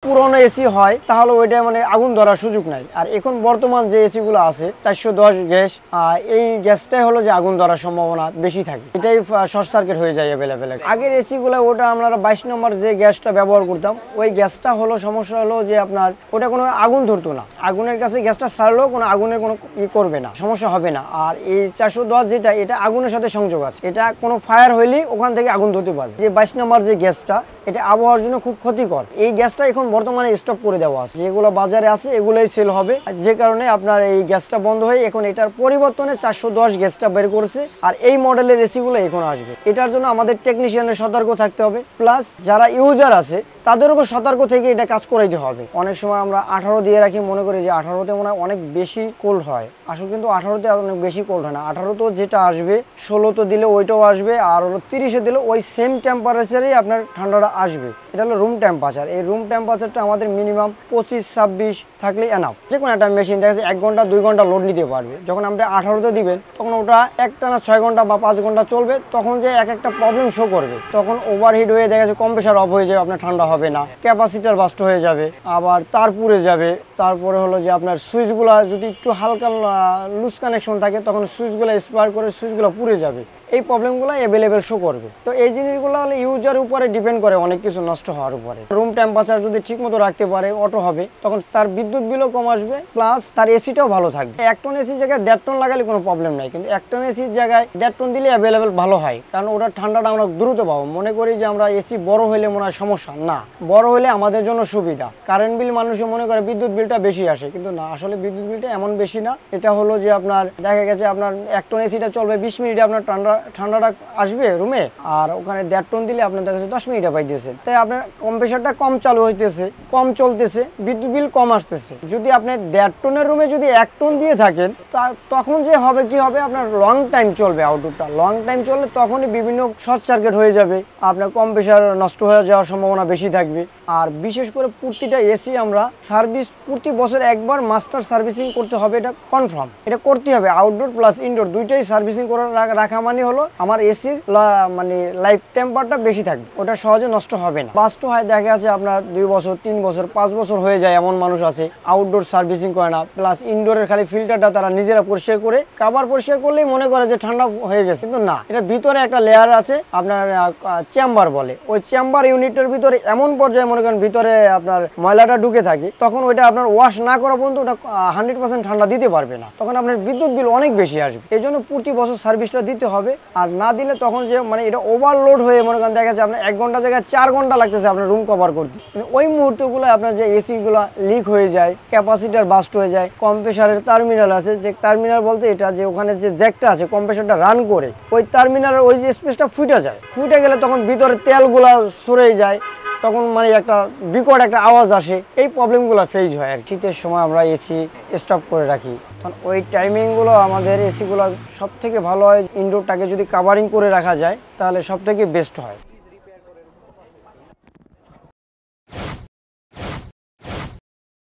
পুরনো এসি হয় তাহলে ওইটা মানে আগুন ধরার সুযোগ নাই। আর এখন বর্তমান যে এসি গুলো আছে 410 গ্যাস, এই গ্যাসটাই হলো যে আগুন ধরার সম্ভাবনা বেশি থাকে, এটাই শর্ট সার্কিট হয়ে যায় অ্যাভেলেবেল। আগের এসি গুলো ওটা আমরা 22 নম্বর যে গ্যাসটা ব্যবহার করতাম, ওই গ্যাসটা হলো সমস্যা হলো যে আপনার ওটা কোনো আগুন ধরতো না, আগুনের কাছে গ্যাসটা ছাড়লেও কোনো আগুনের কোনো করবে না, সমস্যা হবে না। আর এই 410 যেটা, এটা আগুনের সাথে সংযোগ আছে, এটা কোনো ফায়ার হইলেই ওখান থেকে আগুন ধরতে পারবে। যে 22 নম্বর যে গ্যাসটা, এটা আবহাওয়ার জন্য খুব ক্ষতিকর। এই গ্যাসটা এখন বর্তমানে স্টপ করে দেওয়া আছে, যেগুলো বাজারে আছে এগুলোই সেল হবে, যে কারণে আপনার এই গ্যাসটা বন্ধ হয়ে এখন এটার পরিবর্তনে 410 গ্যাসটা বের করেছে। আর এই মডেলের এসিগুলো এখন আসবে। এটার জন্য আমাদের টেকনিশিয়ানের সতর্ক থাকতে হবে, প্লাস যারা ইউজার আছে তাদেরও সতর্ক থেকে এটা কাজ করাইতে হবে। অনেক সময় আমরা 18 দিয়ে রাখি, মনে করি যে 18তে মনে হয় অনেক বেশি কোল্ড হয়, আসলে কিন্তু 18তে অনেক বেশি কোল্ড হয় না। 18 যেটা আসবে 16 দিলে ওইটাও আসবে, আর হলো 30-এ দিলে ওই সেম টেম্পারেচারেই আপনার ঠান্ডাটা আসবে। এটা হলো রুম টেম্পারেচার। এই রুম টেম্পারেচারটা আমাদের মিনিমাম 25-26 থাকলেই এনাফ। যে কোনো একটা মেশিন দেখা যাচ্ছে 1 ঘন্টা 2 ঘন্টা লোড নিতে পারবে। যখন আপনি 18তে দিবেন তখন ওটা একটানা 6 ঘন্টা বা 5 ঘন্টা চলবে, তখন যে একটা প্রবলেম শো করবে, তখন ওভারহিট হয়ে দেখা যাচ্ছে কম্প্রেসার অফ হয়ে যাবে, আপনার ঠান্ডা হবে না, ক্যাপাসিটার বাস্ট হয়ে যাবে, আবার তার পুড়ে যাবে। তারপরে হলো যে আপনার সুইচগুলো যদি একটু হালকা লুজ কানেকশন থাকে, তখন সুইচগুলো স্পার্ক করে সুইচগুলো পুড়ে যাবে। এই প্রবলেমগুলো অ্যাভেলেবেল শো করবে। তো এই জিনিসগুলো হলে ইউজার উপরে ডিপেন্ড করে, অনেক কিছু নষ্ট হওয়ার উপরে। রুম টেম্পারেচার যদি ঠিক মতো রাখতে পারে, অটো হবে, তখন তার বিদ্যুৎ বিলও কম আসবে, প্লাস তার এসিটাও ভালো থাকবে। 1 টন এসির জায়গায় 1.5 টন লাগালে কোনো প্রবলেম নাই, কিন্তু 1 টন এসির জায়গায় 1.5 টন দিলে অ্যাভেলেবেল ভালো হয়, কারণ ওটার ঠান্ডাটা আমরা দ্রুত পাবো। মনে করি যে আমরা এসি বড় হইলে মনে হয় সমস্যা, না, বড় হলে আমাদের জন্য সুবিধা। কারেন্ট বিল মানুষে মনে করে বিদ্যুৎ বিলটা বেশি আসে, কিন্তু না, আসলে বিদ্যুৎ বিলটা এমন বেশি না। এটা হলো যে আপনার দেখা গেছে আপনার 1 টন এসিটা চলবে 20 মিনিটে, আপনার ঠান্ডাটা আসবে রুমে, আর ওখানে 1.5 টন দিলে আপনার দেখা যাচ্ছে 10 মিনিটে পাইতেছেন। তাই আপনার কম্প্রেসারটা কম চালু হইতেছে, কম চলতেছে, বিদ্যুৎ বিল কম আসতেছে। যদি আপনি 1.5 টনের রুমে যদি 1 টন দিয়ে থাকেন, তখন যে হবে কি হবে, আপনার লং টাইম চলবে। আউটডোরটা লং টাইম চললে তখনই বিভিন্ন শর্ট সার্কিট হয়ে যাবে, আপনার কম্প্রেসার নষ্ট হয়ে যাওয়ার সম্ভাবনা বেশি থাকবে। আর বিশেষ করে প্রতিটা এসি আমরা সার্ভিস প্রতি বছর একবার মাস্টার সার্ভিসিং করতে হবে, এটা কনফার্ম, এটা করতে হবে। আউটডোর প্লাস ইনডোর দুইটাই সার্ভিসিং করে রাখা মানে হলো আমার এসির মানে লাইফ টেম্পারটা বেশি থাকবে, ওটা সহজে নষ্ট হবে না। বাস্ট হয় দেখা আছে আপনার 2 বছর 3 বছর 5 বছর হয়ে যায়, এমন মানুষ আছে আউটডোর সার্ভিসিং করে না, প্লাস ইনডোরের খালি ফিল্টারটা তারা নিজেরা পরিষ্কার করে, কাভার পরিষ্কার করলেই মনে করে যে ঠান্ডা হয়ে গেছে, কিন্তু না, এটা ভিতরে একটা লেয়ার আছে আপনার চেম্বার বলে, ওই চেম্বার ইউনিটের ভিতরে এমন পর্যায়ে মনে করেন ভিতরে আপনার ময়লাটা ঢুকে থাকে, তখন ওইটা আপনার ওয়াশ না করা পর্যন্ত ওটা 100% ঠান্ডা দিতে পারবে না, তখন আপনার বিদ্যুৎ বিল অনেক বেশি আসবে। এই জন্য প্রতি বছর সার্ভিসটা দিতে হবে। আর না দিলে তখন যে মানে এটা ওভারলোড হয়ে মনে করেন দেখা যাচ্ছে আপনার 1 ঘন্টা জায়গায় 4 ঘন্টা লাগতেছে আপনার রুম কভার করতে, ওই মুহূর্তগুলো আপনার যে এসিগুলো লিক হয়ে যায়, ক্যাপাসিটার বাস্ট হয়ে যায়, কম্প্রেসারের টার্মিনাল আছে, যে টার্মিনাল বলতে এটা যে ওখানে যে জ্যাকটা আছে কম্প্রেসারটা রান করে, ওই টার্মিনালের ওই যে স্পেসটা ফুটে যায়, ফুটে গেলে তখন ভিতরে তেলগুলা সরে যায়, তখন মানে একটা বিকট একটা আওয়াজ আসে, এই প্রবলেমগুলো ফেস হয়। আর শীতের সময় আমরা এসি স্টপ করে রাখি, তখন ওই টাইমিংগুলো আমাদের এসিগুলো সব থেকে ভালো হয়। ইনডোরটাকে যদি কাভারিং করে রাখা যায় তাহলে সব থেকে বেস্ট হয়।